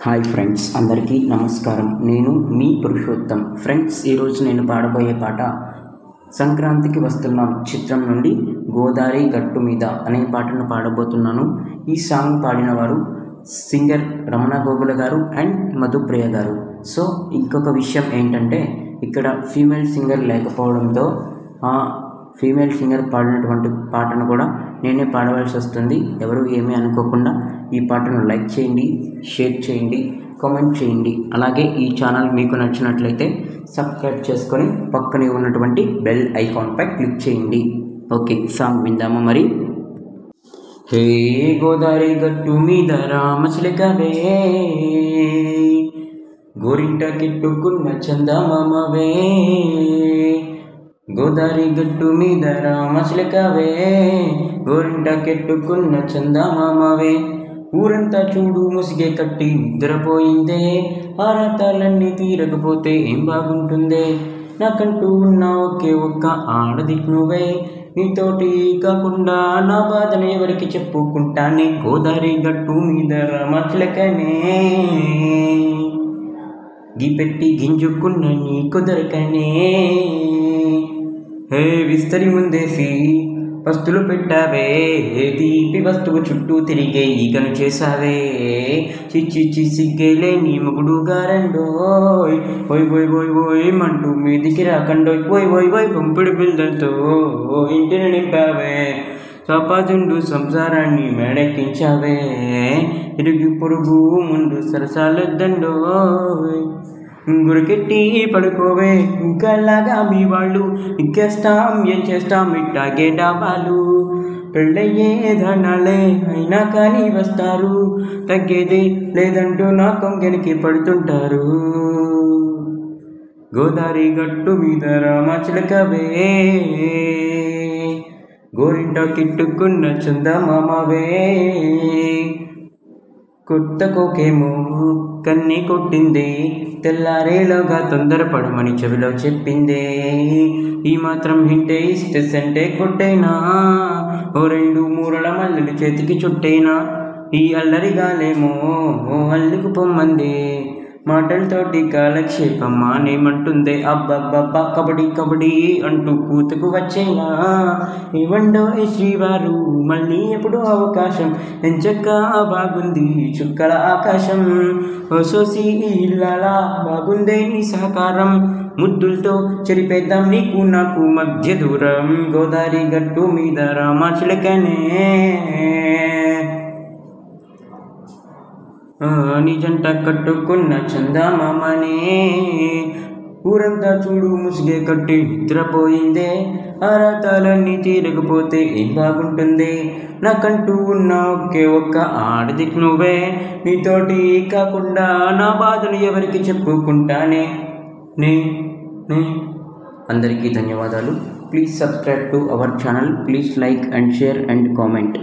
Hi friends, అందరికీ నమస్కారం. నేను మీ పురుషోత్తం. ఫ్రెండ్స్, ఈరోజు నేను పాడబోయే పాట సంక్రాంతికి వస్తున్నాం చిత్రం నుండి గోదావరి గట్టు మీద అనే పాటను పాడబోతున్నాను. ఈ సాంగ్ పాడిన వారు సింగర్ రమణ గోగుల గారు అండ్ మధుప్రియ గారు. సో ఇంకొక విషయం ఏంటంటే, ఇక్కడ ఫీమేల్ సింగర్ లేకపోవడంతో ఫీమేల్ సింగర్ పాడినటువంటి పాటను కూడా నేనే పాడవలసి వస్తుంది. ఎవరు ఏమీ అనుకోకుండా ఈ పాటను లైక్ చేయండి, షేర్ చేయండి, కామెంట్ చేయండి. అలాగే ఈ ఛానల్ మీకు నచ్చినట్లయితే సబ్స్క్రైబ్ చేసుకొని పక్కనే ఉన్నటువంటి బెల్ ఐకాన్పై క్లిక్ చేయండి. ఓకే, సాంగ్ విందామా మరి. హే గోదావరి గట్టు మీద రామచిలకవే, గోరింట కెట్టుకున్న చందమామవే, గోదావరి గట్టు మీద రామచిలకవే, గోరింట కెట్టుకున్న చందమామవే, ఊరంతా చూడు ముసిగే కట్టి నిద్రపోయిందే, ఆరాటాలన్నీ తీరకపోతే ఏం బాగుంటుందే, నాకంటూ ఉన్న ఒకే ఒక్క ఆడది నువ్వే, నీతోటి కాకుండా నా బాధను ఎవరికి చెప్పుకుంటానే, గోదావరి గట్టు మీద రామచిలకనే, గీపెట్టి గింజుకున్న నీ కుదరకనే, హే విస్తరి ముందేసి వస్తువులు పెట్టావే, తీపి వస్తువు చుట్టూ తిరిగే ఈగను చేసావే, చిచ్చి సిగ్గేలే నీ ముగుడు గారండోయ్, ఓయ్ ఓయ్ ఓయ్ ఓయ్ మంటూ మీదికి రాకండోయ్, ఓయ్ ఓయ్ ఓయ్ పంపుడు బిల్దలతో ఇంటిని నింపావే, సపాజుండు సంసారాన్ని మేడెక్కించావే, ఇరుగు పొరుగు ముందు సరసాలొద్దండోయ్, గురికెట్టి పడుకోవే ఇంకలాగా మీ వాళ్ళు, ఇంకేస్తాం ఏం చేస్తాం ఇట్టాగే డాబాలు, పెళ్ళయ్యే ధనాలే అయినా కానీ వస్తారు, తగ్గేదే లేదంటూ నా కొంగెనికి పడుతుంటారు, గోదావరి గట్టు మీద రామచిలకవే, గోరింట కిట్టుకున్న చందమామవే, కొత్త కోకేమో కన్నీ కొట్టిందే, తెల్లారేలోగా తొందరపడమని చెవిలో చెప్పిందే, ఈ మాత్రం హింటే ఇస్తే సెంటే కొట్టేనా, ఓ 2 మూరల మల్లెలు చేతికి చుట్టేనా, ఈ అల్లరిగాలేమో అల్లుకు పొమ్మందే, మాటలతోటి కాలక్షేపం మానేమంటుందే, అబ్బబ్బబ్బా కబడ్డీ కబడ్డీ అంటూ కూతుకు వచ్చేనా, ఇవ్వండో శ్రీవారు మళ్ళీ ఎప్పుడు అవకాశం, ఎంచక్క బాగుంది చుక్కల ఆకాశం, ఓసోసి ఇల్లాలా బాగుందే నీ సహకారం, ముద్దులతో చెరిపేద్దాం నీకు నాకు మధ్య దూరం, గోదావరి గట్టు మీద రామచిలకనే, నీ జంట కట్టుకున్న చందమామనే, ఊరంతా చూడు ముసిగే కట్టి నిద్రపోయిందే, ఆరాటాలన్నీ తీరకపోతే ఏం బాగుంటుంది, నాకంటూ ఉన్న ఒకే ఒక్క ఆడది నువ్వే, నీతోటి కాకుండా నా బాధను ఎవరికి చెప్పుకుంటానే నే. అందరికీ ధన్యవాదాలు. Please subscribe to our channel. Please like and share and comment.